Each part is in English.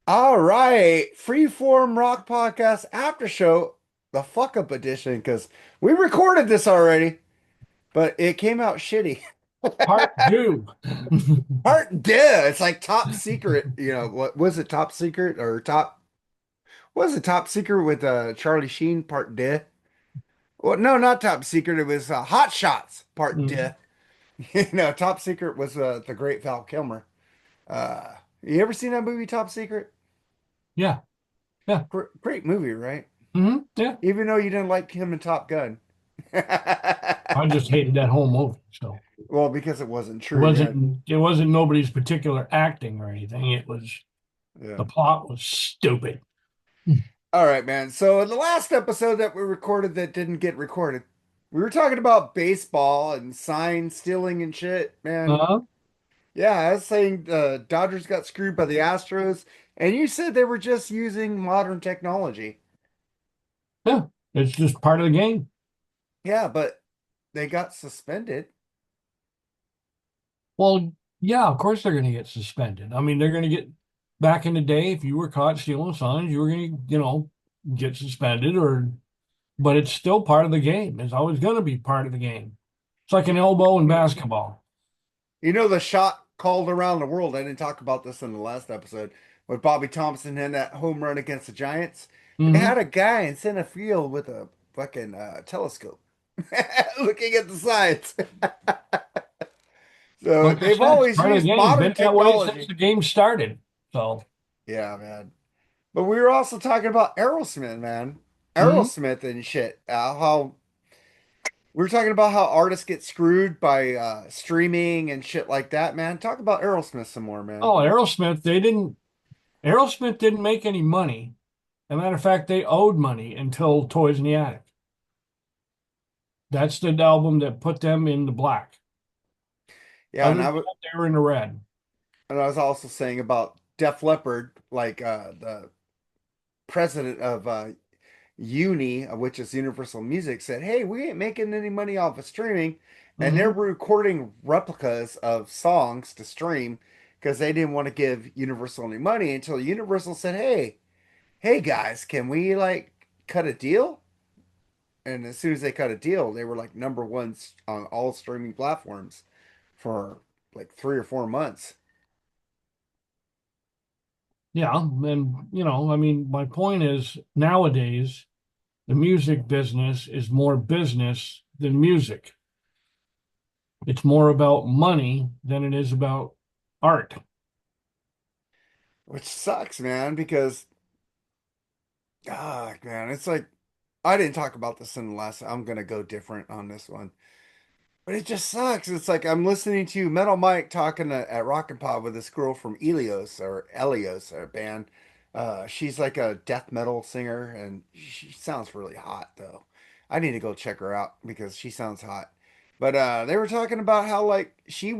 All right, Freeform Rock Podcast After Show, the fuck up edition, because we recorded this already, but it came out shitty. Part two. Part duh, it's like top secret. What was it? Top secret or top? What was it top secret with Charlie Sheen? Part duh. Well, no, not top secret. It was Hot Shots. Part duh. Mhm. Top secret was the great Val Kilmer. You ever seen that movie, Top Secret? Yeah, yeah. Great movie, right? Yeah. Even though you didn't like him in Top Gun. I just hated that whole movie. So Well, because it wasn't it true yet. wasn't it wasn't nobody's particular acting or anything. It was Yeah. the plot was stupid. All right, man. So in the last episode that we recorded that didn't get recorded, we were talking about baseball and sign stealing and shit, man. Uh, Yeah, I was saying the Dodgers got screwed by the Astros, and you said they were just using modern technology. yeah. It's just part of the game. Yeah, but they got suspended. Well, yeah, of course they're gonna get suspended. I mean, they're gonna get back in the day, if you were caught stealing signs, you were gonna, get suspended or but it's still part of the game. It's always gonna be part of the game. It's like an elbow in basketball. The shot called around the world. I didn't talk about this in the last episode. With Bobby Thompson had that home run against the Giants, they Hmm had a guy in center field with a fucking telescope looking at the signs. So Like I they've said, it's always part of the used game. modern Been that way since technology. the game started. So, Yeah, man. But we were also talking about Aerosmith, man. mhm. Aerosmith and shit. How we were talking about how artists get screwed by streaming and shit like that, man. Talk about Aerosmith some more, man. Oh, Aerosmith didn't make any money. As a matter of fact, they owed money until Toys in the Attic. That's the album that put them in the black. Yeah, Other than that, they were in the red. and I was also saying about Def Leppard, like the president of Uni, which is Universal Music, said, "Hey, we ain't making any money off of streaming," and they're Hmm recording replicas of songs to stream because they didn't want to give Universal any money until Universal said, "Hey guys, can we like cut a deal?" And as soon as they cut a deal, they were like number ones on all streaming platforms for like 3 or 4 months. Yeah, and I mean, my point is nowadays the music business is more business than music. It's more about money than it is about art. Which sucks, man, because man, it's like I didn't talk about this in the last. I'm gonna go different on this one, but it just sucks. It's like I'm listening to Metal Mike talking at Rockin' Pod with this girl from Elios, a band. She's like a death metal singer, and she sounds really hot though. I need to go check her out because she sounds hot. But they were talking about how like she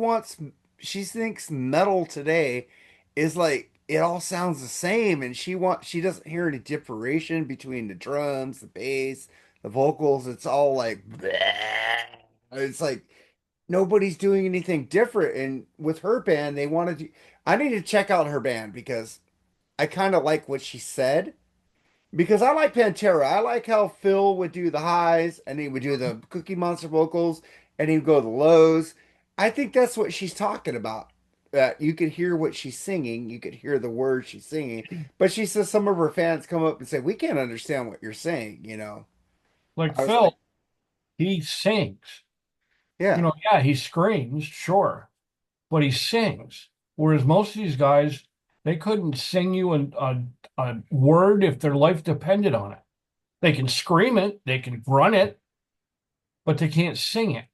thinks metal today is like it all sounds the same, and she doesn't hear any differentiation between the drums, the bass, the vocals. It's all like bleh. It's like nobody's doing anything different. And with her band, they wanted to. I need to check out her band because I kind of like what she said. Because I like Pantera. I like how Phil would do the highs and he would do the Cookie Monster vocals and he'd go the lows. I think that's what she's talking about. That you could hear what she's singing, you could hear the words she's singing, but she says some of her fans come up and say, "We can't understand what you're saying." Like I was like, Phil, he sings. "Yeah." Yeah, he screams, sure, but he sings. Whereas most of these guys, they couldn't sing you a word if their life depended on it. They can scream it, they can grunt it, but they can't sing it.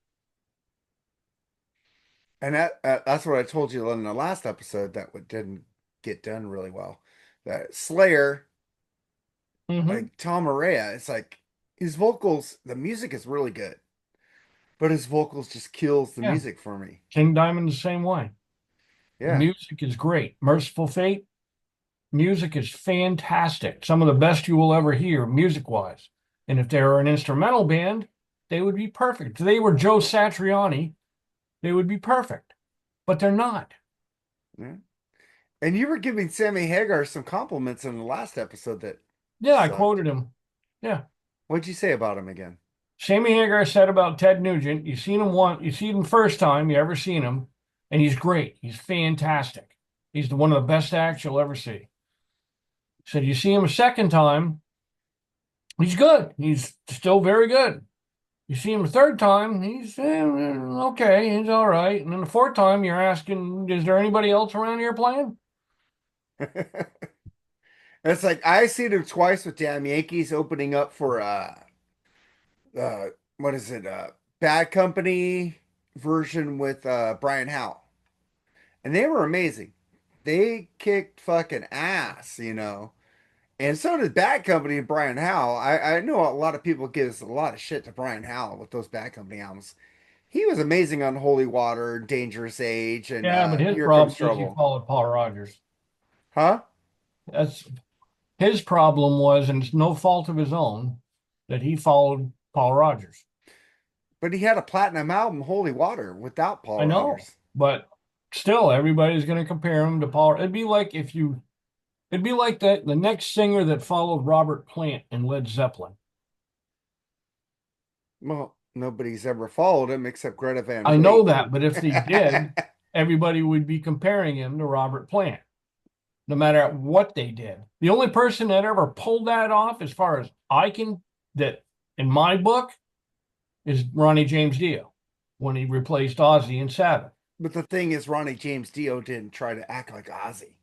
And that's what I told you in the last episode that what didn't get done really well. That Slayer, Hmm like Tom Araya, it's like his vocals, the music is really good, but his vocals just kills the Yeah, music for me. King Diamond the same way. The Yeah. music is great. Merciful Fate, music is fantastic. Some of the best you will ever hear music-wise. And if they were an instrumental band, they would be perfect. If they were Joe Satriani, they would be perfect. But they're not. Yeah. And you were giving Sammy Hagar some compliments in the last episode that Yeah, I sucked. quoted him. Yeah. What'd you say about him again? Sammy Hagar said about Ted Nugent, you see him first time you ever seen him, and he's great. He's fantastic. He's one of the best acts you'll ever see. Said you see him a second time, he's good. He's still very good. You see him a third time, he's okay, he's all right. And then the fourth time, you're asking, is there anybody else around here playing? It's like I seen him twice with damn Yankees opening up for uh what is it? Bad Company version with Brian Howe. And they were amazing. They kicked fucking ass, you know. And so did Bad Company and Brian Howe. I know a lot of people give a lot of shit to Brian Howe with those Bad Company albums. He was amazing on Holy Water, Dangerous Age, and Yeah, but his Here Comes problem is he Trouble. followed Paul Rogers. Huh? That's his problem was, and it's no fault of his own, that he followed Paul Rogers. But he had a platinum album, Holy Water, without Paul I know, Rogers. but still, everybody's going to compare him to Paul. It'd be like that the next singer that followed Robert Plant in Led Zeppelin. Well, nobody's ever followed him except Greta Van I know Fleet. that, but if they did, everybody would be comparing him to Robert Plant, no matter what they did. The only person that ever pulled that off, as far as I can, that in my book, is Ronnie James Dio when he replaced Ozzy in Sabbath. But the thing is, Ronnie James Dio didn't try to act like Ozzy.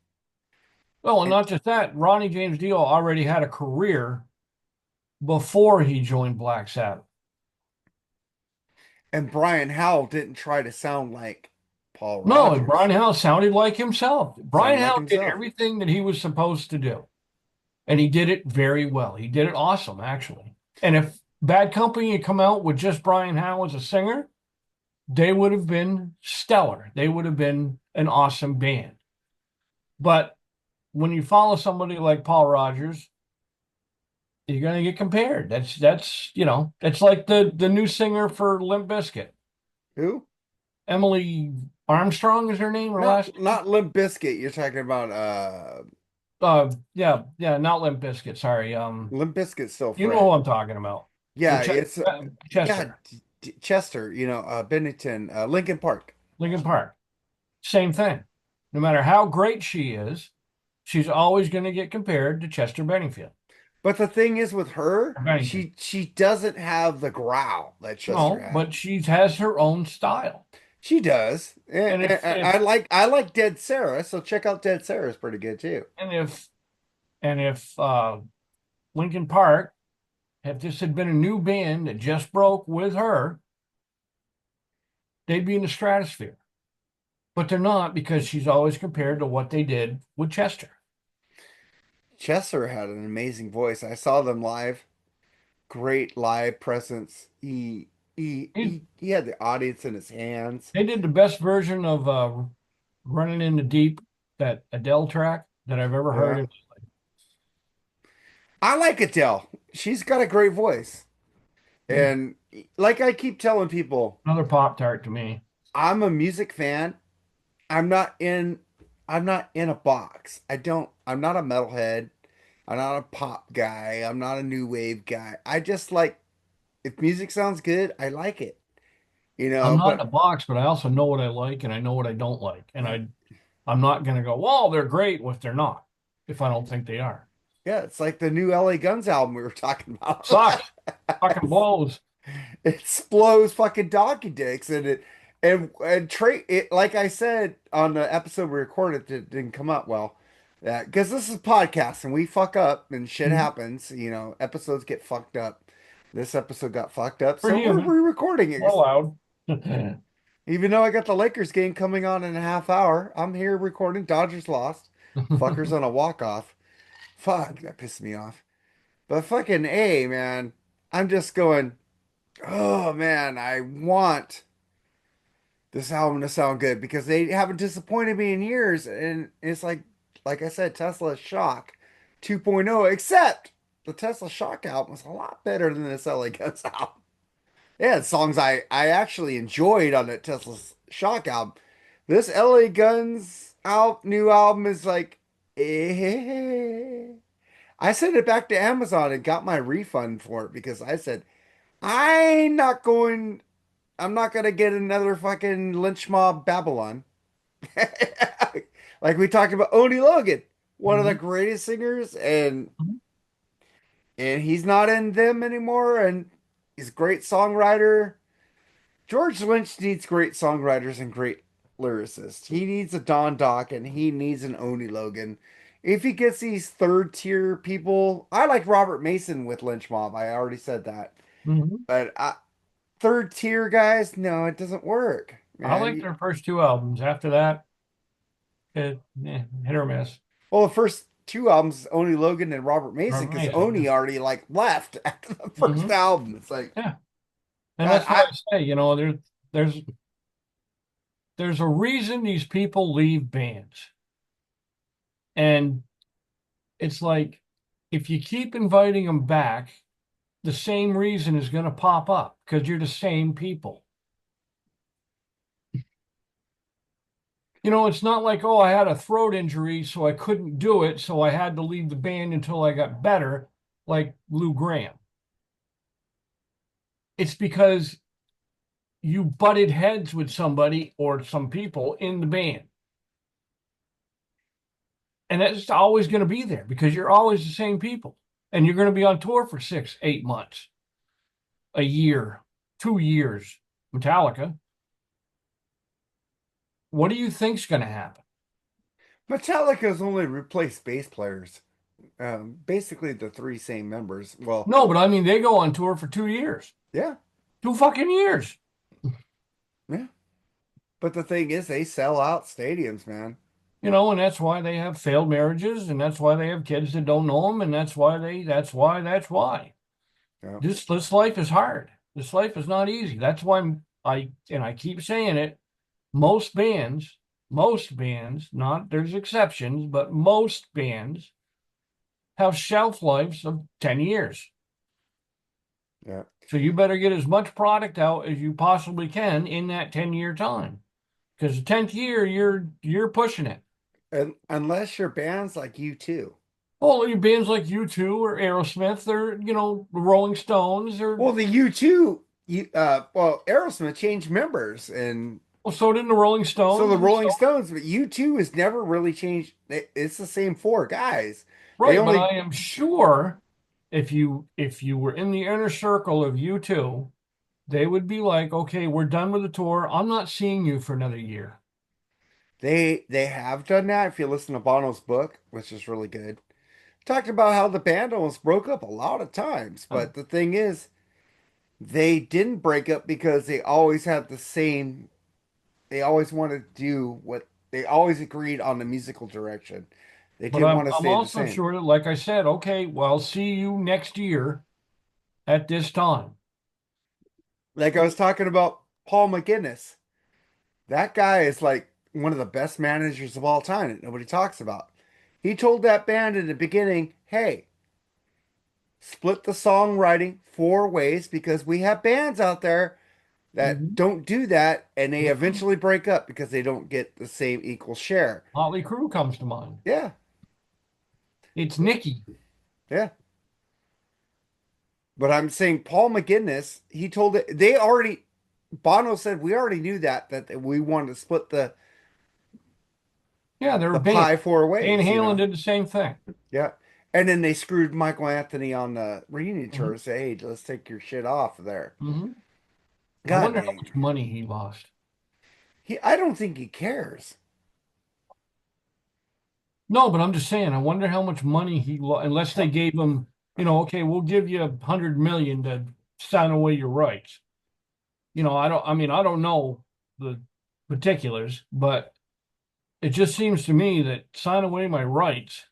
Well, and And not just that, Ronnie James Dio already had a career before he joined Black Sabbath. and Brian Howell didn't try to sound like Paul No, and Brian Rogers. Howe sounded like himself. Brian Sounded like Howe did himself. everything that he was supposed to do, and he did it very well. He did it awesome, actually. And if Bad Company had come out with just Brian Howe as a singer, they would have been stellar. They would have been an awesome band. But when you follow somebody like Paul Rogers, you're going to get compared. That's like the new singer for Limp Bizkit. Who? Emily Armstrong is her name, her last name. Not Limp Bizkit. You're talking about Yeah, not Limp Bizkit. Sorry. Limp Bizkit's still You know who Fred. I'm talking about. Yeah, it's yeah, Chester, Chester, you know, Bennington, Lincoln Park. Lincoln Park. Same thing. No matter how great she is, she's always going to get compared to Chester Benningfield. But the thing is with her, Or Bennington. she doesn't have the growl that Chester No, had. but she has her own style. She does. And I like Dead Sarah, so check out Dead Sarah is pretty good too. and if and if Lincoln Park, if this had been a new band that just broke with her, they'd be in the stratosphere. But they're not because she's always compared to what they did with Chester. Chester had an amazing voice. I saw them live. Great live presence. He, He had the audience in his hands. they did the best version of Running in the Deep, that Adele track that I've ever heard. Yeah. I like Adele. She's got a great voice. And like I keep telling people, Another Pop Tart to me. I'm a music fan. I'm not in I'm not in a box. I'm not a metalhead. I'm not a pop guy. I'm not a new wave guy. I just like if music sounds good, I like it. You I'm know, not in a but box, but I also know what I like and I know what I don't like. And I'm not gonna go, well, they're great if they're not, if I don't think they are. yeah, it's like the new LA Guns album we were talking about. Sucks. Fucking blows. It blows fucking donkey dicks and Trey it like I said on the episode we recorded that didn't come out well. Yeah, because this is podcast and we fuck up and shit Mhm. happens, you know, episodes get fucked up. This episode got fucked up, We're so we're human. re-recording We're it. allowed. Even though I got the Lakers game coming on in a half hour, I'm here recording. Dodgers lost. Fuckers on a walk-off. Fuck, that pissed me off. But fucking A, man. I'm just going, oh man, I want this album to sound good because they haven't disappointed me in years. And it's like I said, Tesla Shock 2.0, except the Tesla Shock album was a lot better than this LA Guns album. Yeah, songs I actually enjoyed on the Tesla Shock album. This LA Guns new album is like, eh. I sent it back to Amazon and got my refund for it because I said, I'm not going, I'm not gonna get another fucking lynch mob Babylon. Like we talked about Oni Logan, one of the Mhm. greatest singers, and he's not in them anymore, and he's a great songwriter. George Lynch needs great songwriters and great lyricists. He needs a Don Dock and he needs an Oni Logan. If he gets these third tier people, I like Robert Mason with Lynch Mob. I already said that. Mhm. But third tier guys, no, it doesn't work, I like man. their first two albums. After that, hit or miss. Well, the first two albums, Oni Logan and Robert Mason, Robert because Mason, Oni yeah. already like left after the first Hmm. album. It's like, Yeah. And God, that's why I say, there's there's a reason these people leave bands. And it's like if you keep inviting them back, the same reason is going to pop up because you're the same people. It's not like, oh, I had a throat injury, so I couldn't do it, so I had to leave the band until I got better, like Lou Graham. It's because you butted heads with somebody or some people in the band. And that's always going to be there because you're always the same people. And you're going to be on tour for 6, 8 months, a year, 2 years. Metallica, what do you think's going to happen? Metallica's only replaced bass players. Basically the three same members. Well, No, but I mean, they go on tour for 2 years, yeah, 2 fucking years. yeah. But the thing is, they sell out stadiums, man. And that's why they have failed marriages, and that's why they have kids that don't know them, and that's why. Yeah. This life is hard. This life is not easy. That's why I keep saying it. Most bands, most bands, not there's exceptions, but most bands have shelf lives of 10 years. Yeah. So you better get as much product out as you possibly can in that 10-year time. Because the 10th year, you're pushing it. And unless your band's like you too. Well, your bands like U2 or Aerosmith or, the Rolling Stones or Well, the U2, well, Aerosmith changed members, and well, so did the Rolling so Stones the and Rolling so Stones, but U2 has never really changed. It's the same four guys. They right, but only I am sure if you were in the inner circle of U2, they would be like, okay, we're done with the tour. I'm not seeing you for another year. they have done that. If you listen to Bono's book, which is really good, talked about how the band almost broke up a lot of times. Uh, But the thing is, they didn't break up because they always had the same. They always wanted to do what they always agreed on the musical direction. They But didn't I'm want to I'm stay the also same. sure that, like I said, okay, well, I'll see you next year at this time. Like I was talking about Paul McGinnis. That guy is like one of the best managers of all time that nobody talks about. He told that band in the beginning, hey, split the songwriting four ways because we have bands out there that Mhm. don't do that and they Mhm. eventually break up because they don't get the same equal share. Motley Crue comes to mind. Yeah, It's Nikki. yeah. But I'm saying Paul McGinnis, he told it they already Bono said we already knew that we wanted to split Yeah, they're a the band. pie four Van ways, Halen did the same thing. Yeah. And then they screwed Michael Anthony on the reunion Hmm. tour and say, hey, let's take your shit off of there. Hmm. I God wonder how dang. much money he lost. I don't think he cares. No, but I'm just saying, I wonder how much money he lost, unless they gave him, okay, we'll give you 100 million to sign away your rights. I don't know the particulars, but it just seems to me that sign away my rights.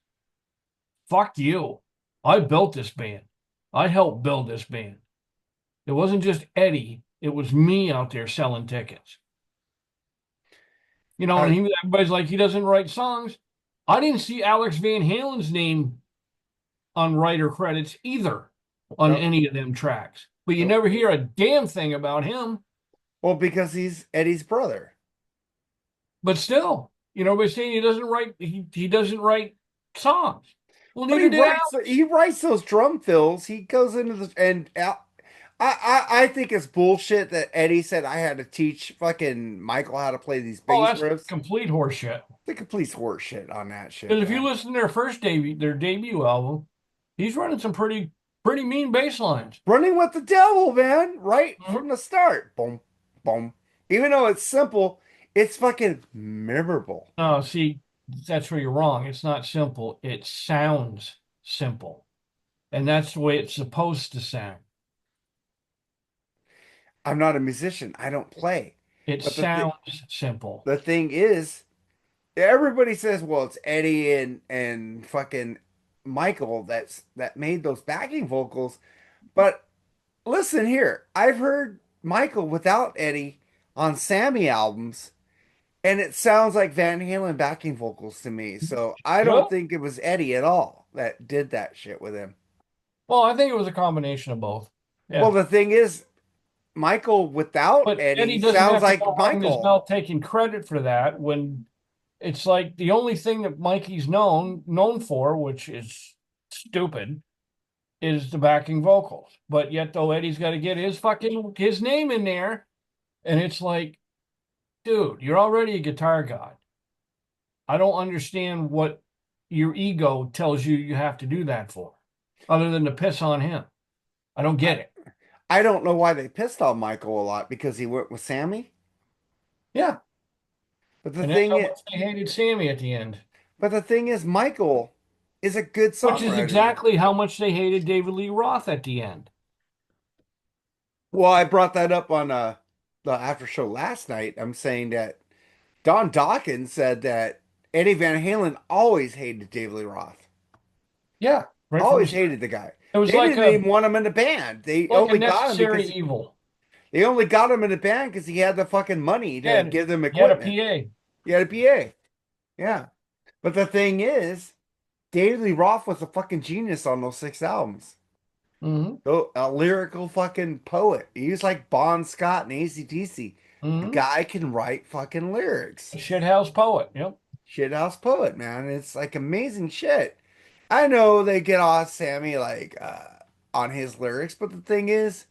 Fuck you. I built this band. I helped build this band. It wasn't just Eddie. It was me out there selling tickets. And I, everybody's like, he doesn't write songs. I didn't see Alex Van Halen's name on writer credits either on no, any of them tracks. But you no. never hear a damn thing about him. Well, because he's Eddie's brother. But still. You know, by saying he doesn't write songs. Well, But neither did Al. he writes those drum fills. He goes into the and I think it's bullshit that Eddie said I had to teach fucking Michael how to play these Oh, bass that's riffs. complete horseshit. The complete horse shit on that shit, Because if you man. listen to their debut album, he's running some pretty mean bass lines. Running with the devil, man, right Mhm. from the start. Boom, boom. Even though it's simple, it's fucking memorable. No, see, that's where you're wrong. It's not simple. It sounds simple. And that's the way it's supposed to sound. I'm not a musician. I don't play. It But sounds simple. the thing is, everybody says, well, it's Eddie and fucking Michael that made those backing vocals. But listen here, I've heard Michael without Eddie on Sammy albums, and it sounds like Van Halen backing vocals to me. So I don't Yep. think it was Eddie at all that did that shit with him. Well, I think it was a combination of both. Well, Yeah. the thing is, Michael without But Eddie Eddie doesn't sounds have to like go running his Michael. mouth taking credit for that when it's like the only thing that Mikey's known for, which is stupid, is the backing vocals. But yet though Eddie's got to get his name in there, and it's like, dude, you're already a guitar god. I don't understand what your ego tells you you have to do that for, other than to piss on him. I don't I, get it. I don't know why they pissed on Michael a lot because he went with Sammy. Yeah. But the And that's thing how is, much they hated Sammy at the end. Michael is a good Which is songwriter. exactly how much they hated David Lee Roth at the end. Well, I brought that up on the after show last night. I'm saying that Don Dawkins said that Eddie Van Halen always hated David Lee Roth. Yeah, right from the Always start. hated the guy. It was They didn't even want him in the band. like a necessary evil. They only got him in the band because he had the fucking money to Yeah, give them he had a equipment. PA. He had a PA. Yeah. But the thing is, David Lee Roth was a fucking genius on those 6 albums. Hmm. Oh, a lyrical fucking poet. He was like Bon Scott and AC/DC. The Hmm. guy can write fucking A lyrics. shithouse poet. Yep. Shithouse poet, man. It's like amazing shit. I know they get off Sammy like on his lyrics, but the thing is,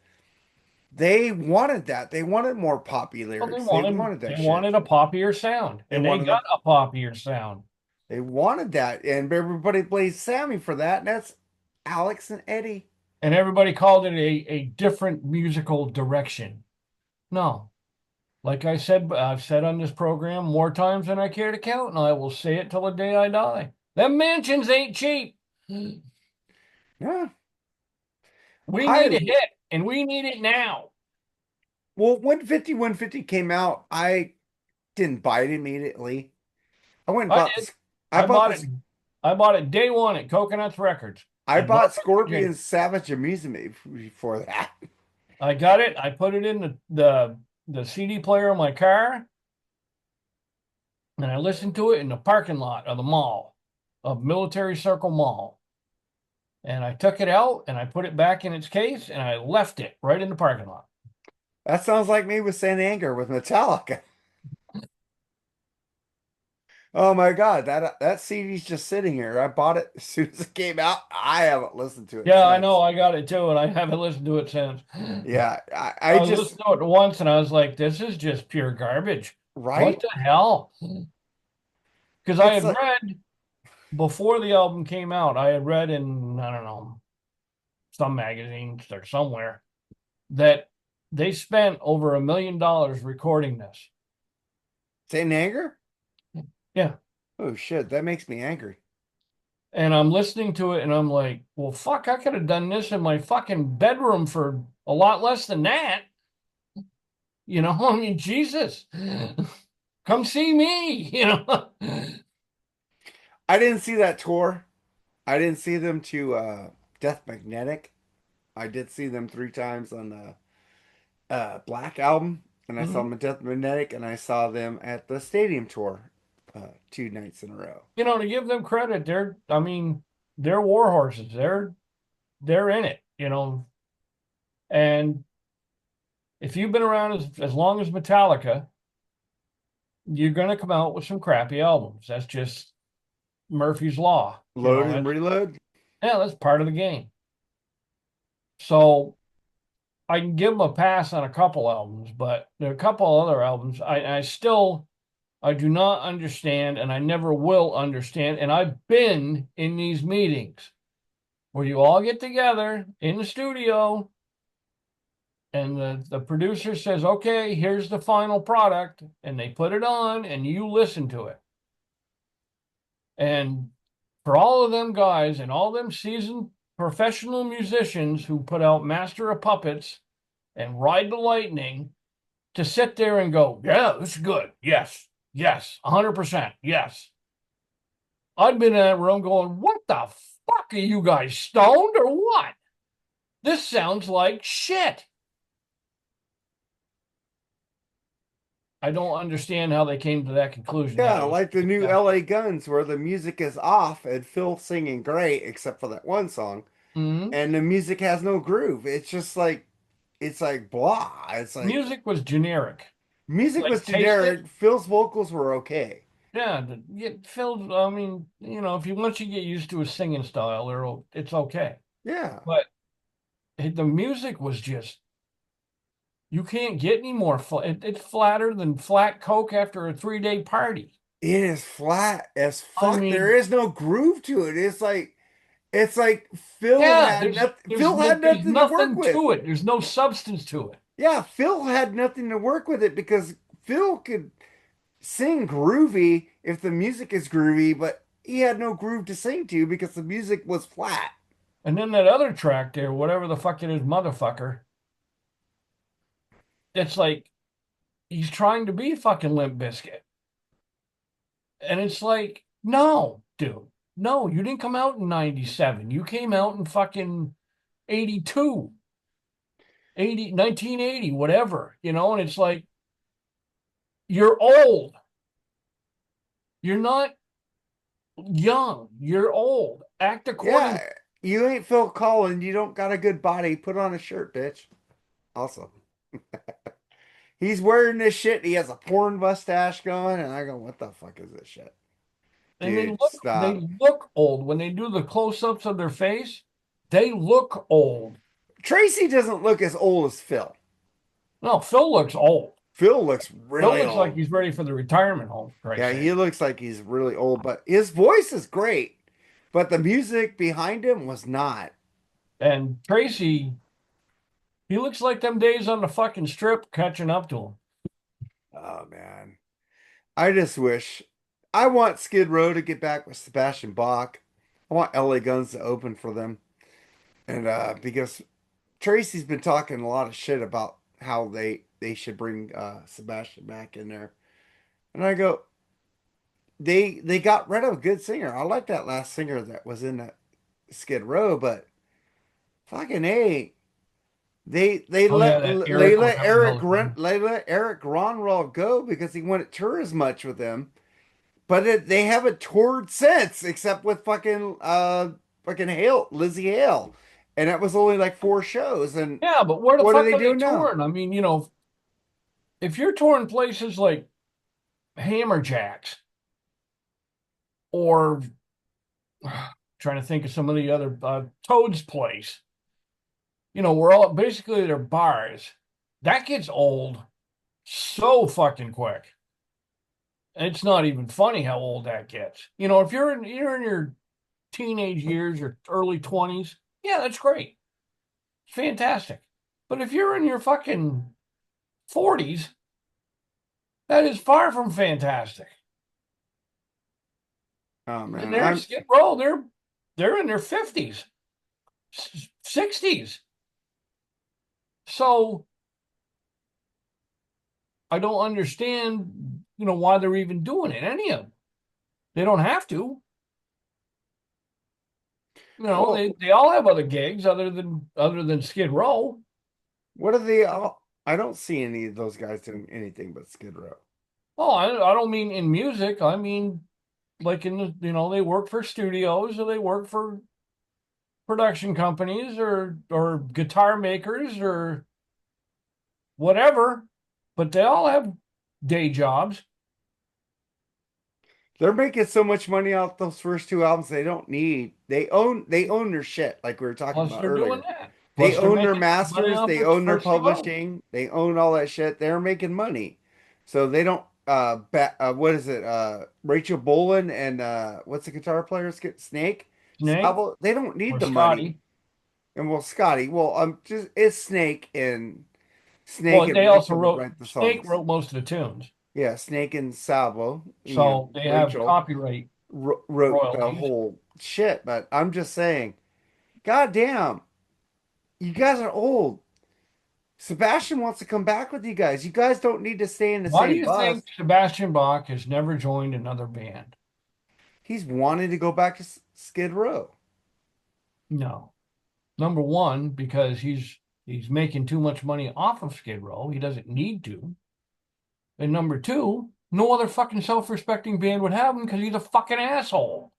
they wanted that. They wanted more poppy Well, lyrics. They wanted they that shit. wanted a poppier sound, They and they wanted got them. a poppier sound. They wanted that, and everybody plays Sammy for that. And that's Alex and Eddie. And everybody called it a different musical direction. No, like I've said on this program more times than I care to count, and I will say it till the day I die. Them mansions ain't cheap. Yeah, We I need a hit, and we need it now. well when 5150 came out, I didn't buy it immediately. I went and I bought did. this. I I bought bought it. this. I bought it day one at Coconuts Records I in bought Northern Virginia. Scorpion Savage Amusement before that. I got it. I put it in the CD player of my car, and I listened to it in the parking lot of the mall, of Military Circle Mall. And I took it out and I put it back in its case and I left it right in the parking lot. That sounds like me with Saint Anger with Metallica. Oh my God, that CD's just sitting here. I bought it as soon as it came out. I haven't listened to it Yeah, I know. since. I got it too, and I haven't listened to it since. Yeah, I I was just listening to it once and I was like, this is just pure garbage. What right. the hell? Because I It's had like read before the album came out, I had read in, I don't know, some magazines or somewhere that they spent over $1 million recording this. Saint Anger. Yeah. Oh shit, that makes me angry. And I'm listening to it and I'm like, well, fuck, I could have done this in my fucking bedroom for a lot less than that. You know, I mean, Jesus, come see me, you know. I didn't see that tour. I didn't see them to Death Magnetic. I did see them 3 times on the Black album, and I saw Mhm. them at Death Magnetic, and I saw them at the Stadium tour 2 nights in a row. You know, to give them credit, I mean, they're war horses. They're in it, you know. And if you've been around as long as Metallica, you're going to come out with some crappy albums. That's just Murphy's Law. Load and reload. Yeah, that's part of the game. So I can give them a pass on a couple albums, but there are a couple other albums I do not understand, and I never will understand. And I've been in these meetings where you all get together in the studio and the producer says, okay, here's the final product, and they put it on and you listen to it. And for all of them guys and all them seasoned professional musicians who put out Master of Puppets and Ride the Lightning to sit there and go, yeah, this is good. Yes, yes, 100%. Yes. I'd been in that room going, what the fuck are you guys stoned or what? This sounds like shit. I don't understand how they came to that conclusion. That Yeah, it was like the new fantastic. LA Guns where the music is off and Phil singing great except for that one song. Mhm. And the music has no groove. It's just like it's like blah. It's like Music was generic. music was Like taste it. generic. Phil's vocals were okay. Yeah, Phil. I mean, if you once you get used to his singing style, it's okay. Yeah. But the music was just you can't get any more. It's flatter than flat Coke after a 3-day party. It is flat as I fuck. There mean, is no groove to it. It's like Phil yeah, had nothing. Phil had there's nothing to work nothing with. to it. There's no substance to it. Yeah, Phil had nothing to work with it because Phil could sing groovy if the music is groovy, but he had no groove to sing to because the music was flat. And then that other track there, whatever the fuck it is, motherfucker. It's like he's trying to be fucking Limp Bizkit. And it's like, no, dude. No, you didn't come out in 97. You came out in fucking 82, 80, 1980, whatever, and it's like, you're old. You're not young. You're old. Act according. Yeah, you ain't Phil Collins. You don't got a good body. Put on a shirt, bitch. Also, he's wearing this shit. He has a porn mustache going, and I go, "What the fuck is this shit, And dude? they Stop." look old. When they do the close-ups of their face, they look old. Tracy doesn't look as old as Phil. No, Phil looks old. Phil looks Phil really looks like old. he's ready for the retirement home, for Yeah, Christ's he sake. looks like he's really old, but his voice is great. But the music behind him was not. And Tracy, he looks like them days on the fucking strip catching up to him. Oh man. I just wish I want Skid Row to get back with Sebastian Bach. I want LA Guns to open for them. And because Tracy's been talking a lot of shit about how they should bring Sebastian back in there. And I go, they got rid of a good singer. I like that last singer that was in that Skid Row, but fucking A, Oh yeah, that Eric, whatever the hell his name. They let Eric Gronwall go because he wouldn't tour as much with them. But they haven't toured since, except with fucking Hale, Lizzie Hale, and that was only like 4 shows. And Yeah, but where the what are fuck they are they doing now? touring? I mean, if you're touring places like Hammerjacks or trying to think of some of the other Toad's Place, we're all basically they're bars. That gets old so fucking quick. It's not even funny how old that gets. If you're in your teenage years, your early 20s, yeah, that's great. Fantastic. But if you're in your fucking 40s, that is far from fantastic. Oh And man, they're I'm Skid Row, they're in their 50s, 60s. So I don't understand, why they're even doing it. Any of them. They don't have to. well. They all have other gigs other than Skid Row. What are they? I don't see any of those guys doing anything but Skid Row. Oh, I don't mean in music. I mean like in the, they work for studios or they work for production companies or guitar makers or whatever, but they all have day jobs. They're making so much money off those first two albums. They don't need. They own their shit, like we were talking Plus, about they're doing earlier. that. They Plus, they're own their making money masters. off They its own their first two albums. publishing. They own all that shit. They're making money, so they don't. What is it? Rachel Bolan and what's the guitar player? Snake. Snake Sabo. They don't need or the money. Scotty. And well, Scotty. Well, just it's Snake Well, they and also Rachel that wrote, write the Snake songs. wrote most of the tunes. Yeah, Snake and Sabo. So they have Rachel copyright wrote the royalties. whole shit. But I'm just saying, goddamn, you guys are old. Sebastian wants to come back with you guys. You guys don't need to stay in the Why do same you bus. think Sebastian Bach has never joined another band? He's wanting to go back to Skid Row. No. Number one, because he's making too much money off of Skid Row. He doesn't need to. And number two, no other fucking self-respecting band would have him because he's a fucking asshole.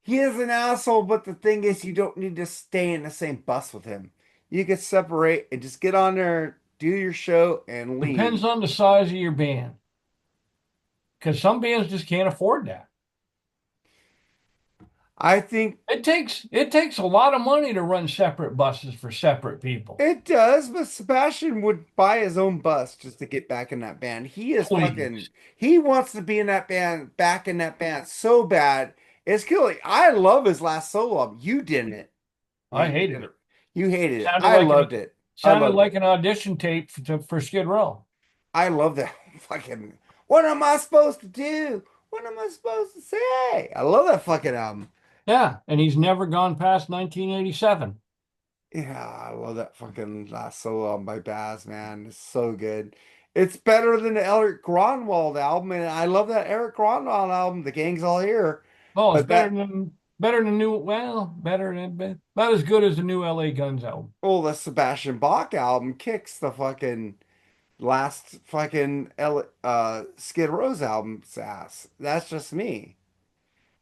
He is an asshole, but the thing is, you don't need to stay in the same bus with him. You could separate and just get on there, do your show, and Depends leave. on the size of your band. Because some bands just can't afford that. I think It takes a lot of money to run separate buses for separate people. it does, but Sebastian would buy his own bus just to get back in that band. Please. He wants to be in that band, back in that band so bad. It's killing. I love his last solo album. You didn't. Yeah, I you hated it. didn't. You hated it. Sounded I like an loved it. I sounded loved like it. an audition tape for Skid Row. I love that fucking. What am I supposed to do? What am I supposed to say? I love that fucking album. Yeah, and he's never gone past 1987. Yeah, I love that fucking last solo album by Baz, man. It's so good. It's better than the Eric Gronwald album, and I love that Eric Gronwald album. The gang's all here, Oh, it's but better than new. Well, about as good as the new LA Guns album. the Sebastian Bach album kicks the fucking last fucking Skid Row's album's ass. That's just me.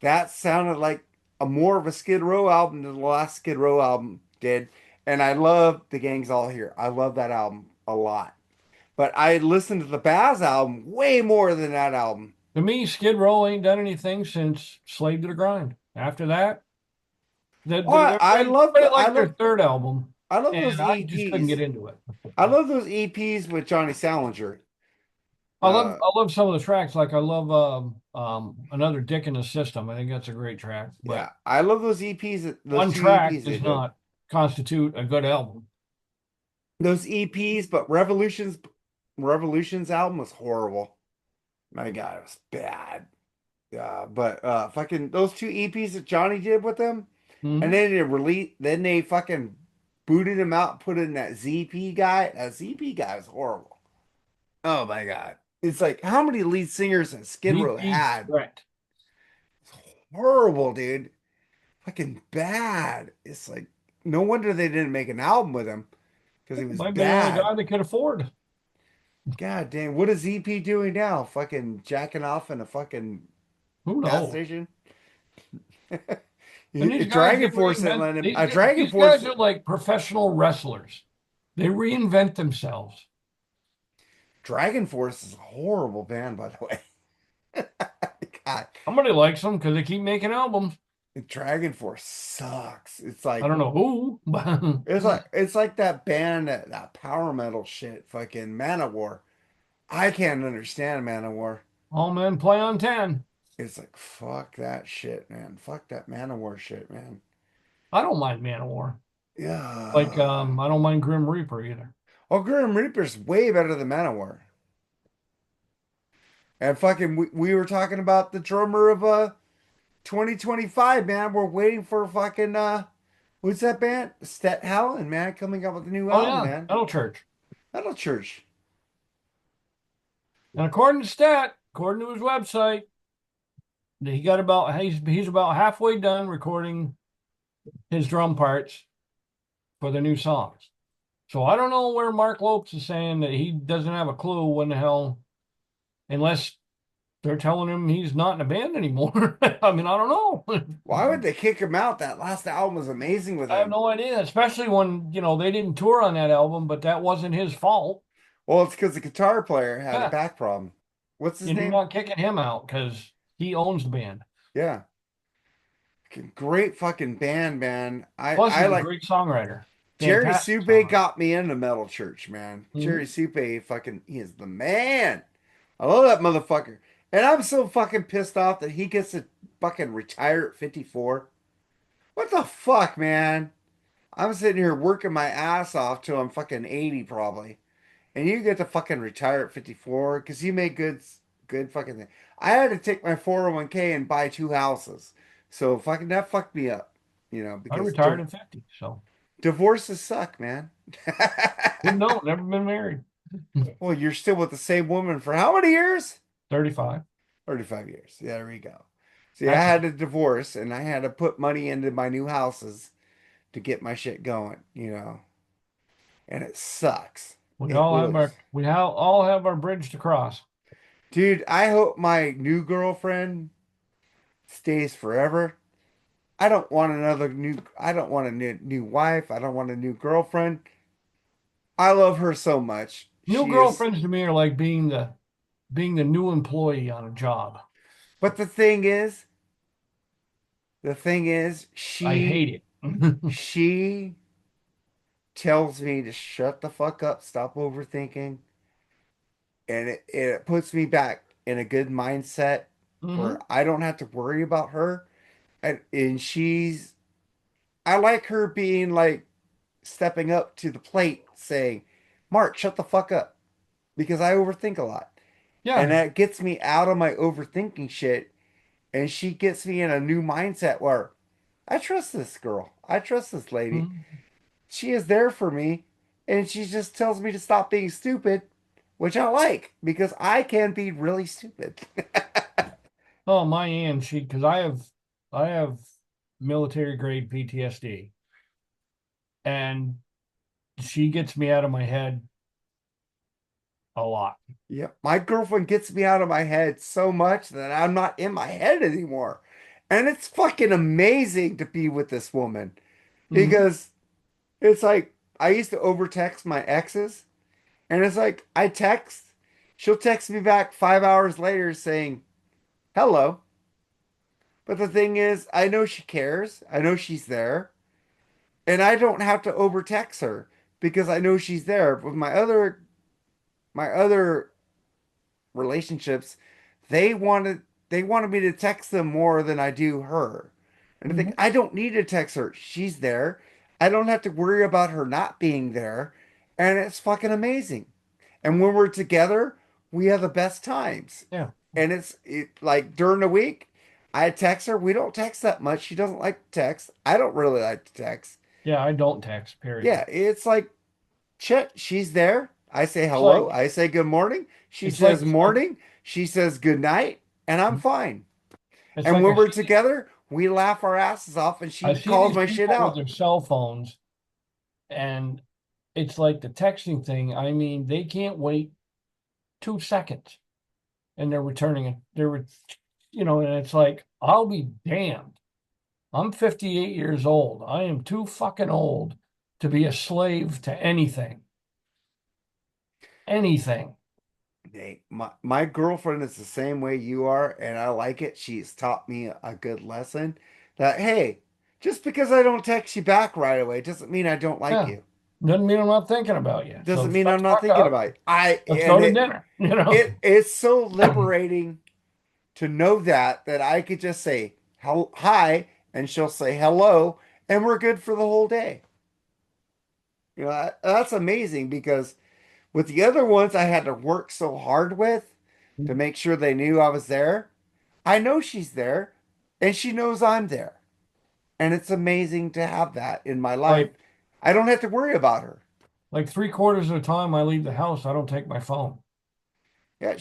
That sounded like a more of a Skid Row album than the last Skid Row album did, and I love the gang's all here. I love that album a lot. But I listened to the Baz album way more than that album. To me, Skid Row ain't done anything since Slave to the Grind. After that, Oh, everybody liked their third album, I love those and I just couldn't get EPs. into it. I love those EPs with Johnny Salinger. I love Uh, I love some of the tracks. Like I love Another Dick in the System. I think that's a great track. But yeah, I love those EPs. Those one two track EPs they does did. not constitute a good album. Those EPs, but Revolutions album was horrible. My God, it was bad. But fucking those two EPs that Johnny did with them, and Hmm. then they fucking booted him out, put in that ZP guy. That ZP guy was horrible. Oh my God. It's like how many lead singers has Skid Row VP had? Threat. Horrible, dude. Fucking bad. It's like no wonder they didn't make an album with him because he was Might have been the only bad. guy they could afford. God damn, what is EP doing now? Fucking jacking off in a fucking Who gas knows? station? And these guys, they Dragon Force didn't reinvent let him. these Dragon these Force. guys are like professional wrestlers. They reinvent themselves. Dragon Force is a horrible band, by the way. God, Somebody likes them because they keep making albums. Dragon Force sucks. I don't know who, but It's like that band that power metal shit, fucking Manowar. I can't understand Manowar. all men play on 10. It's like fuck that shit, man. Fuck that Manowar shit, man. I don't mind Manowar. Like Yeah. I don't mind Grim Reaper either. Oh, Grim Reaper's way better than Manowar. And fucking, we were talking about the drummer of 2025, man. We're waiting for fucking what's that band? Stet Howland, man, coming up with a new Oh album, yeah, man. Metal Church. Metal Church. And according to his website, he's about halfway done recording his drum parts for the new songs. So I don't know where Mark Lopes is saying that he doesn't have a clue when the hell, unless they're telling him he's not in a band anymore. I mean, I don't know. Why would they kick him out? That last album was amazing with I have him. no idea, especially when, they didn't tour on that album, but that wasn't his fault. Well, it's because the guitar player had a Yeah. back problem. What's his And you're name? not kicking him out because He owns the band. Yeah. Great fucking band, man. Plus, I he's a like great songwriter. Jerry Fantastic Supe songwriter. got me into metal church, man. Hmm. Jerry Supe fucking he is the man. I love that motherfucker. And I'm so fucking pissed off that he gets to fucking retire at 54. What the fuck, man? I'm sitting here working my ass off till I'm fucking 80 probably. And you get to fucking retire at 54 because you make good fucking thing. I had to take my 401k and buy two houses. So fucking that fucked me up, I because retired at 50, so divorces suck, man. didn't know. Never been married. Well, you're still with the same woman for how many years? 35. 35 years. Yeah, there we go. See, I That's had to divorce and I had to put money into my new houses to get my shit going. And it sucks. It really. all have our bridge to cross. Dude, I hope my new girlfriend stays forever. I don't want a new wife. I don't want a new girlfriend. I love her so much. New She is, girlfriends to me are like being the new employee on a job. but the thing is, I hate it. she tells me to shut the fuck up, stop overthinking, and it puts me back in a good mindset where Hmm. I don't have to worry about her. And I like her being like stepping up to the plate saying, Mark, shut the fuck up because I overthink a lot. And Yeah. that gets me out of my overthinking shit. And she gets me in a new mindset where I trust this girl. I trust this lady. Mhm. She is there for me. And she just tells me to stop being stupid, which I like because I can be really stupid. Oh, my aunt, because I have military grade PTSD, and she gets me out of my head a lot. Yeah, my girlfriend gets me out of my head so much that I'm not in my head anymore. And it's fucking amazing to be with this woman Hmm. because it's like I used to overtext my exes, and it's like I text, she'll text me back 5 hours later saying hello. But the thing is, I know she cares. I know she's there, and I don't have to overtext her because I know she's there. With my other relationships, they wanted they wanted me to text them more than I do her. And I think Hmm. I don't need to text her. She's there. I don't have to worry about her not being there. And it's fucking amazing. And when we're together, we have the best times. Yeah. And like during the week, I text her. We don't text that much. She doesn't like to text. I don't really like to text. Yeah, I don't text, period. Yeah, it's like shit, she's there. I say It's hello. like I say good morning. She it's like says morning. She says good night, and I'm fine. it's And like when we're together, we laugh our asses off, and I she see calls these my shit people with out. their cell phones, and it's like the texting thing. I mean, they can't wait 2 seconds, and they're returning it. And it's like, I'll be damned. I'm 58 years old. I am too fucking old to be a slave to anything. Anything. Hey, my girlfriend is the same way you are, and I like it. She's taught me a good lesson that, hey, just because I don't text you back right away doesn't mean I don't like Yeah. you. Doesn't mean I'm not thinking about you. So Doesn't mean shut I'm the not fuck thinking up. about it. I Let's go and to it dinner. You know? it it's so liberating to know that I could just say hi and she'll say hello and we're good for the whole day. That's amazing because with the other ones I had to work so hard with to make sure they knew I was there. I know she's there and she knows I'm there. And it's amazing to have that in my life. Like I don't have to worry about her. like 3/4 of the time I leave the house, I don't take my phone. Yeah,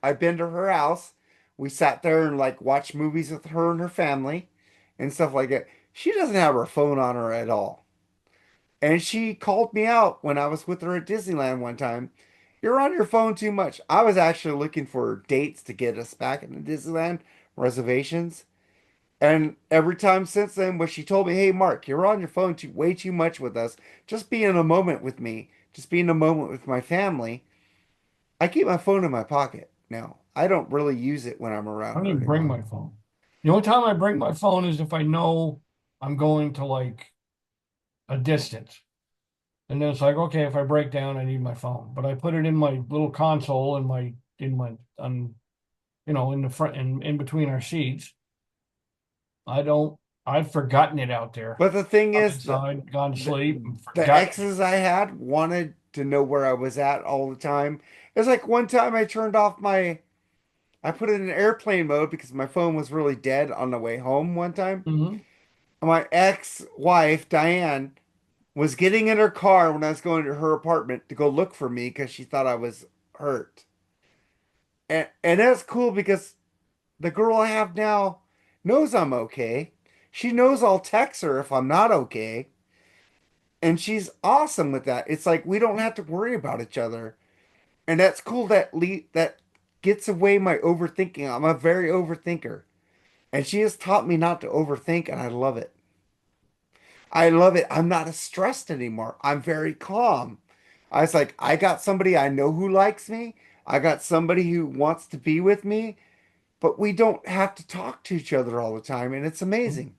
I've been to her house. We sat there and like watched movies with her and her family and stuff like that. She doesn't have her phone on her at all. And she called me out when I was with her at Disneyland one time. You're on your phone too much. I was actually looking for dates to get us back into Disneyland reservations. And every time since then, when she told me, "Hey, Mark, you're on your phone way too much with us. Just be in a moment with me. Just be in a moment with my family." I keep my phone in my pocket. now. I don't really use it when I'm I around don't her even bring anymore. my phone. The only time I bring my phone is if I know I'm going to like a distance. And then it's like, okay, if I break down, I need my phone. But I put it in my little console in my in the front in between our seats. I don't I've forgotten it out there. But the thing Up is, inside, gone to the sleep, and the forgotten it. exes I had wanted to know where I was at all the time. It's like one time I put it in airplane mode because my phone was really dead on the way home one time. Hmm. My ex-wife, Diane, was getting in her car when I was going to her apartment to go look for me because she thought I was hurt. And that's cool because the girl I have now knows I'm okay. She knows I'll text her if I'm not okay. And she's awesome with that. It's like we don't have to worry about each other. And that's cool that gets away my overthinking. I'm a very overthinker. And she has taught me not to overthink, and I love it. I love it. I'm not as stressed anymore. I'm very calm. I was like, I got somebody I know who likes me. I got somebody who wants to be with me, but we don't have to talk to each other all the time, and it's amazing.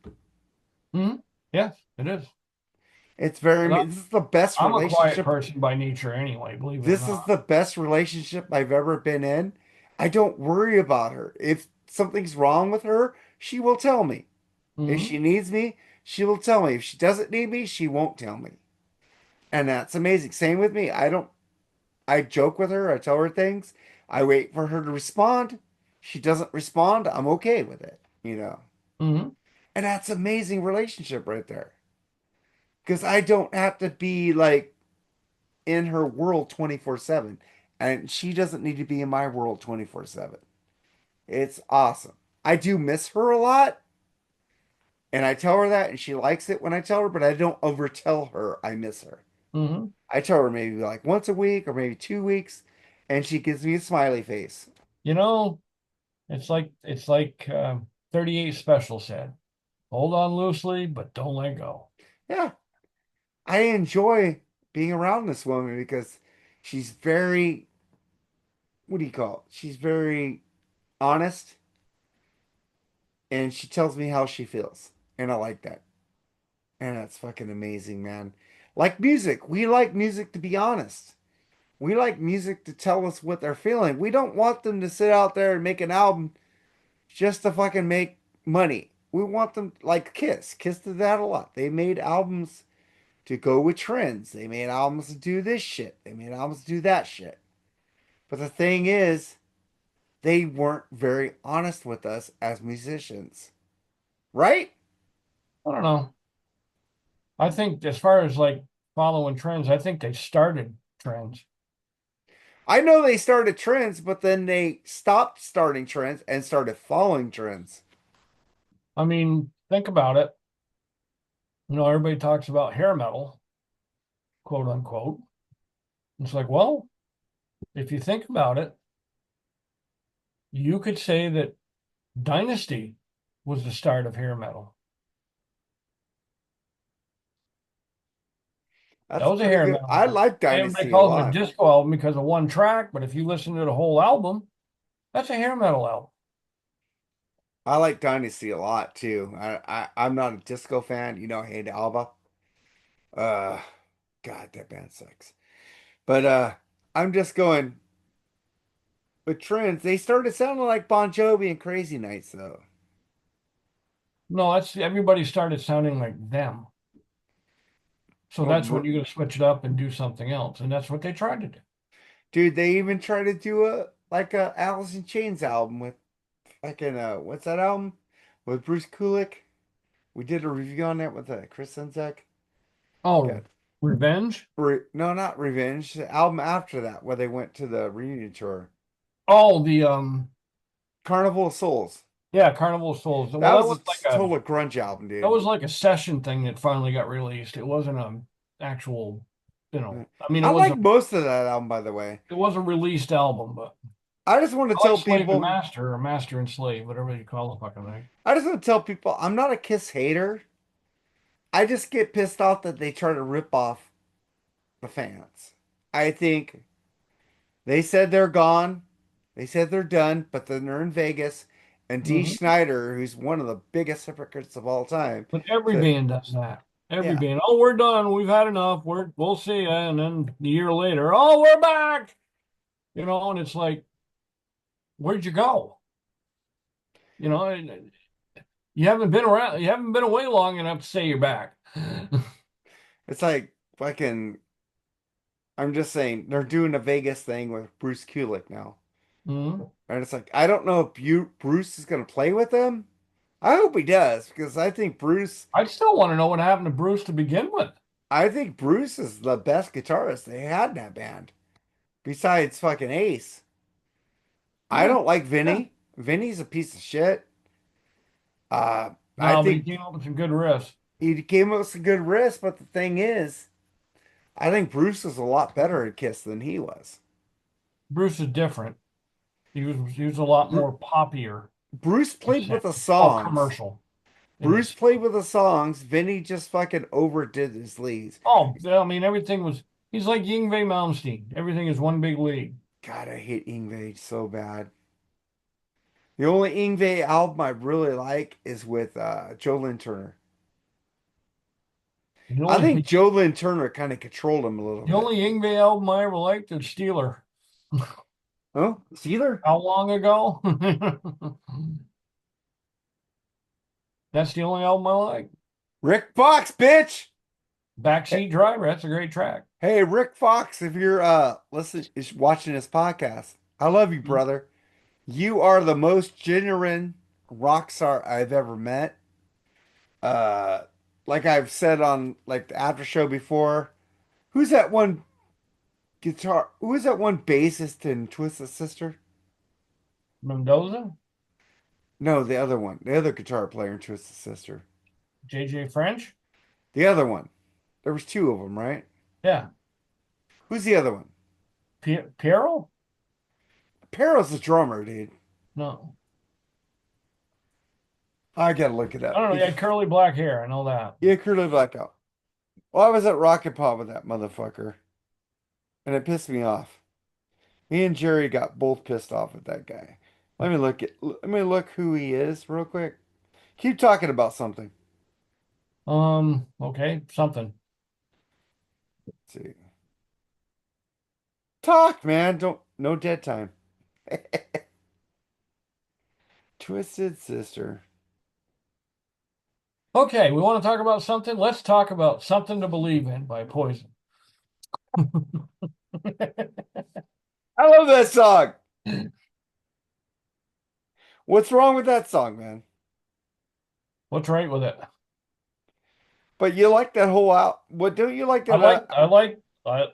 Hmm. Yes, it is. It's very, And this is the best I'm a quiet relationship. person by nature anyway, believe it or This is not. the best relationship I've ever been in. I don't worry about her. If something's wrong with her, she will tell me. If Hmm. she needs me, she will tell me. If she doesn't need me, she won't tell me. And that's amazing. Same with me. I joke with her. I tell her things. I wait for her to respond. She doesn't respond. I'm okay with it. Hmm. And that's amazing relationship right there. Because I don't have to be like in her world 24/7. And she doesn't need to be in my world 24/7. It's awesome. I do miss her a lot. And I tell her that, and she likes it when I tell her, but I don't overtell her I miss her. Hmm. I tell her maybe like once a week or maybe 2 weeks, and she gives me a smiley face. You know, it's like 38 Special said. Hold on loosely, but don't let go. Yeah, I enjoy being around this woman because she's very, what do you call it? She's very honest and she tells me how she feels. And I like that. And that's fucking amazing, man. Like music. We like music to be honest. We like music to tell us what they're feeling. We don't want them to sit out there and make an album just to fucking make money. We want them like Kiss. Kiss did that a lot. They made albums to go with trends. They made albums to do this shit. They made albums to do that shit. But the thing is, they weren't very honest with us as musicians, right? I don't know. I think as far as like following trends, I think they started trends. I know they started trends, but then they stopped starting trends and started following trends. I mean, think about it. Everybody talks about hair metal, quote unquote. It's like, well, if you think about it, you could say that Dynasty was the start of hair metal. That That's was a pretty hair good. metal I group. like Everybody Dynasty a calls it a lot. disco album because of one track, but if you listen to the whole album, that's a hair metal album. I like Dynasty a lot too. I'm not a disco fan, Hey Alba. Uh, God, that band sucks. But I'm just going with trends. They started sounding like Bon Jovi and Crazy Nights though. No, that's everybody started sounding like them. So that's when Well, you're going to switch it up and do something else. And that's what they tried to do. dude, they even tried to do a Alice in Chains album with like what's that album with Bruce Kulick? We did a review on that with Chris Senzak. Oh, God, Revenge? No, not Revenge. The album after that, where they went to the reunion tour, Oh, Carnival of Souls. yeah, Carnival of Souls. Well, That was a total grunge album, that dude. was like a session thing that finally got released. It wasn't an actual, I mean, I like most of that album, by the way. it was a released album, but I just want to I like tell Slave to people, Master or Master and Slave, whatever you call the fucking thing. I just want to tell people, I'm not a Kiss hater. I just get pissed off that they try to rip off the fans. I think they said they're gone. They said they're done, but then they're in Vegas. And Dee Hmm. Schneider, who's one of the biggest hypocrites of all time, But every said, band does that. Every "Yeah, band. Oh, we're done. We've had enough. We'll see ya. And then a year later, oh, we're back. And it's like, where'd you go? You know, you haven't been around. You haven't been away long enough to say you're back. it's like fucking." I'm just saying they're doing a Vegas thing with Bruce Kulick now, Mhm. and it's like I don't know if Bruce is gonna play with them. I hope he does because I still want to know what happened to Bruce to begin with. I think Bruce is the best guitarist they had in that band besides fucking Ace. I Yeah, don't like yeah. Vinny. Vinny's a piece of shit. I No, but he think came up with some good riffs. he came up with some good riffs, but the thing is, I think Bruce was a lot better at Kiss than he was. Bruce is different. He was a lot Bru more poppier, Bruce per played with se. the Oh, songs. commercial in Bruce his. played with the songs. Vinny just fucking overdid his leads. Oh, I mean, everything was. He's like Yngwie Malmsteen. Everything is one big league. God, I hate Yngwie so bad. The only Yngwie album I really like is with Joe Lynn Turner. The I think only Joe Lynn Turner kind of controlled him a little the bit. only Yngwie album I ever liked is Steeler. Oh, Sealer? How long ago? That's the only album I like. Rick Fox, bitch! Hey, Backseat Driver. That's a great track. hey, Rick Fox, if you're is watching this podcast, I love you, Mhm. brother. You are the most genuine rock star I've ever met. Uh, like I've said on like the after show before, who's that one guitar? Who is that one bassist in Twisted Sister? Mendoza, No, the other one, the other guitar player in Twisted Sister. JJ French. The other one. There was two of them, right? Yeah. Who's the other one? Piero? Pero's the drummer, dude. No. I gotta look it I up. don't know. He had curly black hair. I know that. Yeah, Curly Blackout. Well, I was at Rocket Pop with that motherfucker, and it pissed me off. Me and Jerry got both pissed off at that guy. Let me look who he is real quick. Keep talking about something. Okay, something. Let's see. Talk, man. Don't no dead time. Twisted Sister. Okay, we want to talk about something. Let's talk about Something to Believe in by Poison. I love that song. What's wrong with that song, man? What's right with it? But you like that whole out. What don't you like I that? like I like I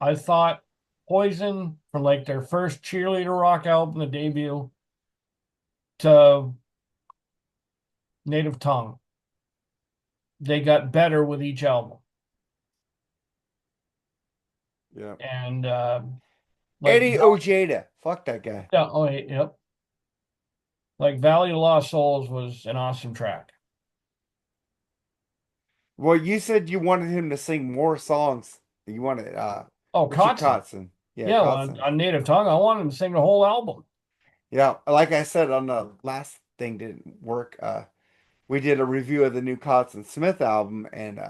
I thought Poison from like their first cheerleader rock album, the debut, to Native Tongue. They got better with each album. Yeah. And like Eddie Ojeda. Fuck that guy. yeah, oh wait, yep. Like Valley of Lost Souls was an awesome track. Well, you said you wanted him to sing more songs. You wanted Oh, Richie Kotzen. Kotzen. Yeah, Yeah, well, Kotzen. on Native Tongue, I wanted him to sing the whole album. Yeah, like I said on the last thing didn't work. We did a review of the new Kotzen Smith album and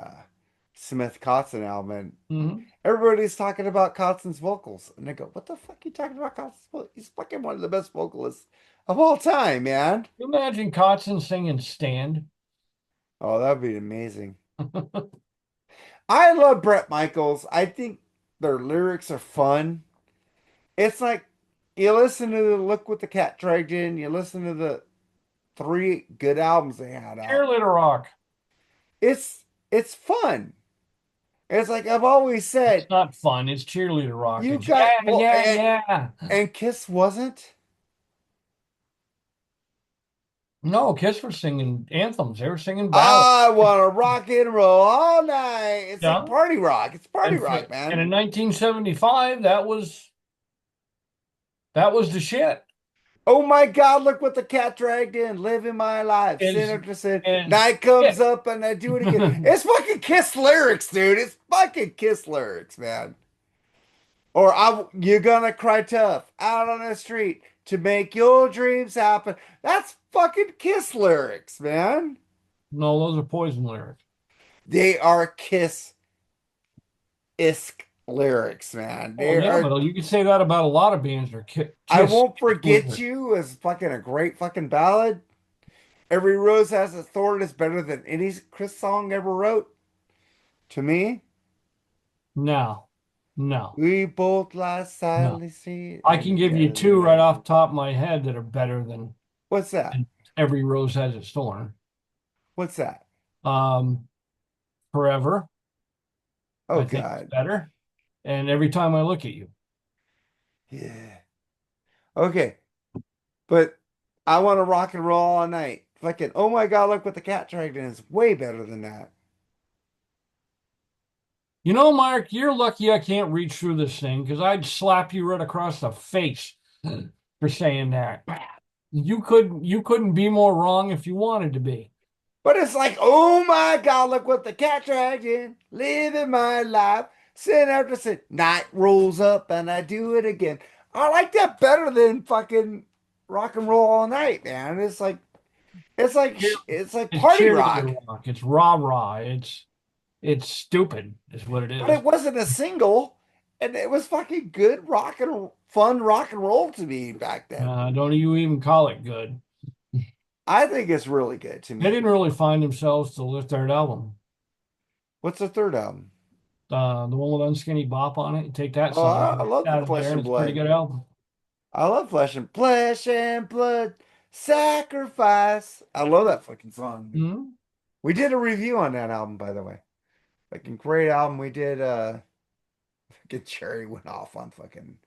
Smith Kotzen album, and Hmm. everybody's talking about Kotzen's vocals, and they go, "What the fuck are you talking about Kotzen's vocals? He's fucking one of the best vocalists of all time, man." You imagine Kotzen singing Stand? Oh, that'd be amazing. I love Brett Michaels. I think their lyrics are fun. It's like you listen to the Look What the Cat Dragged In, you listen to the three good albums they had out. Cheerleader rock. It's fun. It's like I've always It's said, not fun. It's cheerleader rock. you It's got yeah, well, yeah, yeah. and Kiss wasn't. No, Kiss were singing anthems. They were singing ballads. I want to rock and roll all night. It's like Yeah. party rock. It's party rock, And man. in 1975, that was the shit. Oh my God, look what the cat dragged in. Living my life. Sin Is after sin. is Night comes it. up and I do it again. It's fucking Kiss lyrics, dude. It's fucking Kiss lyrics, man. Or you're gonna cry tough out on the street to make your dreams happen. That's fucking Kiss lyrics, man. No, those are Poison lyrics. They are Kiss-esque lyrics, man. Oh They yeah, are. but you can say that about a lot of bands. They're I Kiss won't forget lyrics. you is fucking a great fucking ballad. Every rose has a thorn is better than any Chris song ever wrote. To me, No, no, we both lie no. silently see I and can give you two together. right off the top of my head that are better What's that? than Every Rose Has Its Thorn. What's that? Um, Forever, Oh I think is God. better. And Every Time I Look at You. Yeah. Okay. But I want to rock and roll all night. Fucking, oh my God, look what the cat dragged in is way better than that. You know, Mark, you're lucky I can't reach through this thing because I'd slap you right across the face for saying that. You couldn't be more wrong if you wanted to be. But it's like, oh my God, look what the cat dragged in. Living my life. Sin after sin. Night rolls up and I do it again. I like that better than fucking rock and roll all night, man. Cheer- it's like It's party rock. cheerleader rock. It's rah rah. It's stupid, is what it But is. it wasn't a single. And it was fucking good fun rock and roll to me back then. Don't you even call it good. I think it's really good to They me. didn't really find themselves to lift their album. What's the third album? The one with Unskinny Bop on it. You take that Oh, song I love the out of there, Flesh and and it's a pretty Blood. good album. I love Flesh and Blood, Sacrifice. I love that fucking song, dude. Mhm. We did a review on that album, by the way. Fucking great album. We did fucking Cherry went off on fucking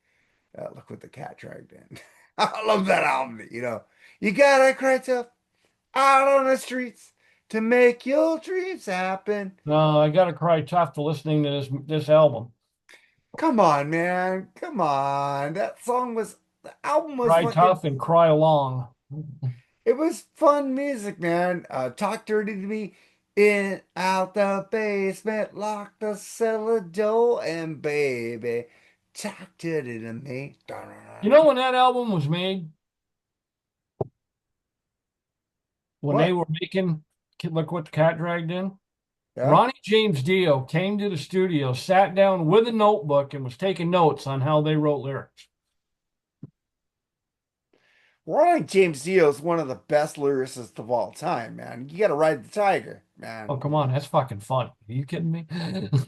Look What the Cat Dragged In. I love that album, you know. You gotta cry tough out on the streets to make your dreams happen. No, I gotta cry tough to listening to this album. Come on, man. Come on. The album was Cry fucking, tough and cry along. it was fun music, man. Talk dirty to me in out the basement, lock the cellar door, and baby, talk dirty to me. You know when that album was made, when they What? were making Look What the Cat Dragged In, Yeah. Ronnie James Dio came to the studio, sat down with a notebook, and was taking notes on how they wrote lyrics. Ronnie James Dio is one of the best lyricists of all time, man. You got to ride the tiger, Oh, man. come on, that's fucking fun. Are you kidding me?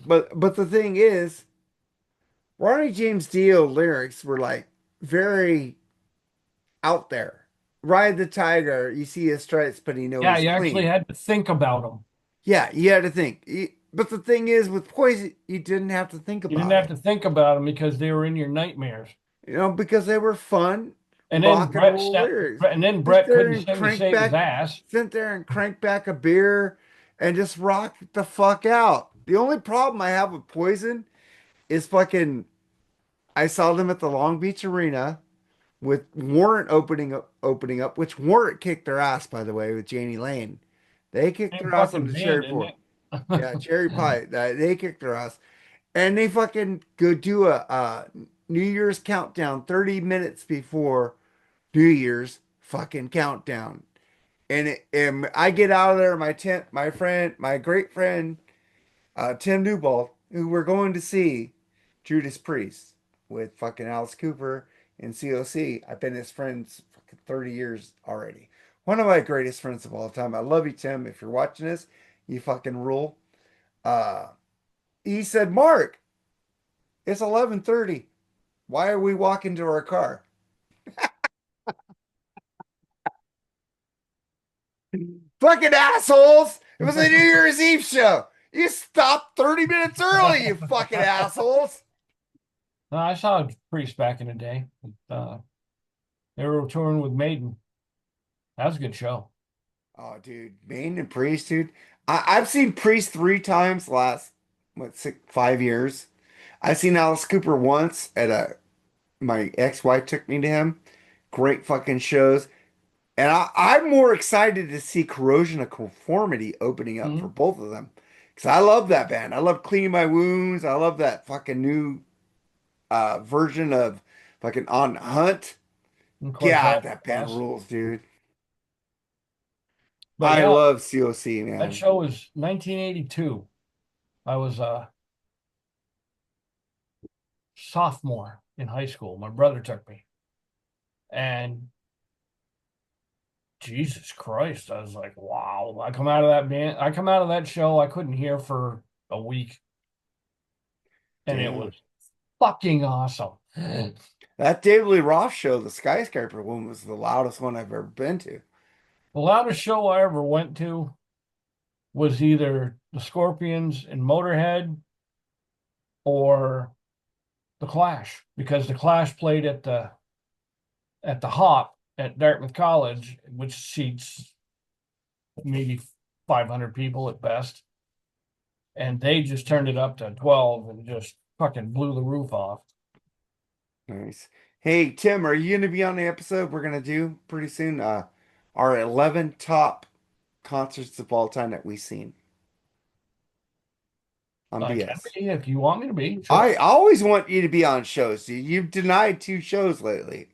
But the thing is, Ronnie James Dio lyrics were like very out there. Ride the tiger, you see his stripes, but he know Yeah, he's you actually clean. had to think about them. Yeah, you had to think. But the thing is, with Poison, you didn't have to think You didn't about have it, to think about them because they were in your nightmares. because they were fun And then rock and Brett roll stepped, lyrics. and then Sit Brett there couldn't and sing to crank save his back, ass. sit there and crank back a beer and just rock the fuck out. The only problem I have with Poison is fucking, I saw them at the Long Beach Arena with Warrant opening up, which Warrant kicked their ass, by the way, with Janie Lane. They kicked Same their ass on fucking the band, Cherry isn't Port. it? Yeah, Cherry Pie. They kicked their ass. And they fucking go do a New Year's countdown 30 minutes before New Year's fucking countdown. And I get out of there, my tent, my friend, my great friend, Tim Newbold, who we're going to see Judas Priest with fucking Alice Cooper and COC. I've been his friends fucking 30 years already. One of my greatest friends of all time. I love you, Tim. If you're watching this, you fucking rule. Uh, he said, Mark, it's 11:30. Why are we walking to our car? Fucking assholes! It was a New Year's Eve show. You stopped 30 minutes early, you fucking assholes. I saw Priest back in the day. Uh, they were touring with Maiden. That was a good show. Oh, dude, Bane and Priest, dude. I've seen Priest three times last, what, 5 years. I've seen Alice Cooper once at my ex-wife took me to him. Great fucking shows. And I'm more excited to see Corrosion of Conformity opening up for Mhm. both of them. Because I love that band. I love Cleaning My Wounds. I love that fucking new. version of fucking On Hunt. Of course, God, that that band yes. rules, dude. But I yeah, love COC, that man. show was 1982. I was a sophomore in high school. My brother took me, and Jesus Christ, I was like, wow. I come out of that show, I couldn't hear for a week, and it Damn. was fucking awesome. That David Lee Roth show, the skyscraper one, was the loudest one I've ever been to. The loudest show I ever went to was either the Scorpions in Motorhead or the Clash, because the Clash played at the Hop at Dartmouth College, which seats maybe 500 people at best, and they just turned it up to 12 and just fucking blew the roof off. Nice. Hey, Tim, are you gonna be on the episode we're gonna do pretty soon? Our 11 top concerts of all time that we've seen on I can BS. be if you want me to be, I sure. always want you to be on shows, dude. You've denied 2 shows lately.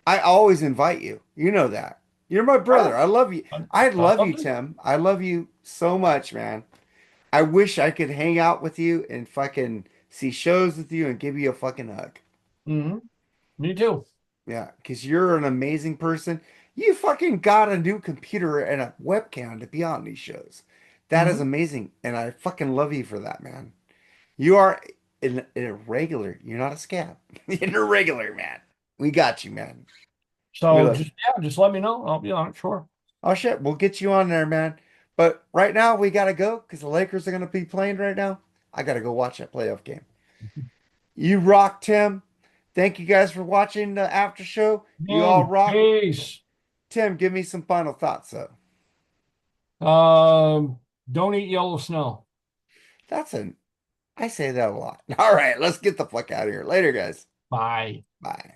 I always invite you. You know that. You're my brother. Sure. I love you. I'd I love you, love to. Tim. I love you so much, man. I wish I could hang out with you and fucking see shows with you and give you a fucking hug. Hmm. Me too. Yeah, because you're an amazing person. You fucking got a new computer and a webcam to be on these shows. That is Hmm. amazing. And I fucking love you for that, man. You are an irregular. You're not a scab. You're an irregular, man. We got you, man. We So love you. just yeah, just let me know. I'll be on it, sure. Oh shit, we'll get you on there, man. But right now we gotta go because the Lakers are gonna be playing right now. I gotta go watch that playoff game. You rock, Tim. Thank you guys for watching the after show. You all Man, rock. peace. Tim, give me some final thoughts, though. Um, don't eat yellow snow. That's an, I say that a lot. All right, let's get the fuck out of here. Later, guys. Bye. Bye.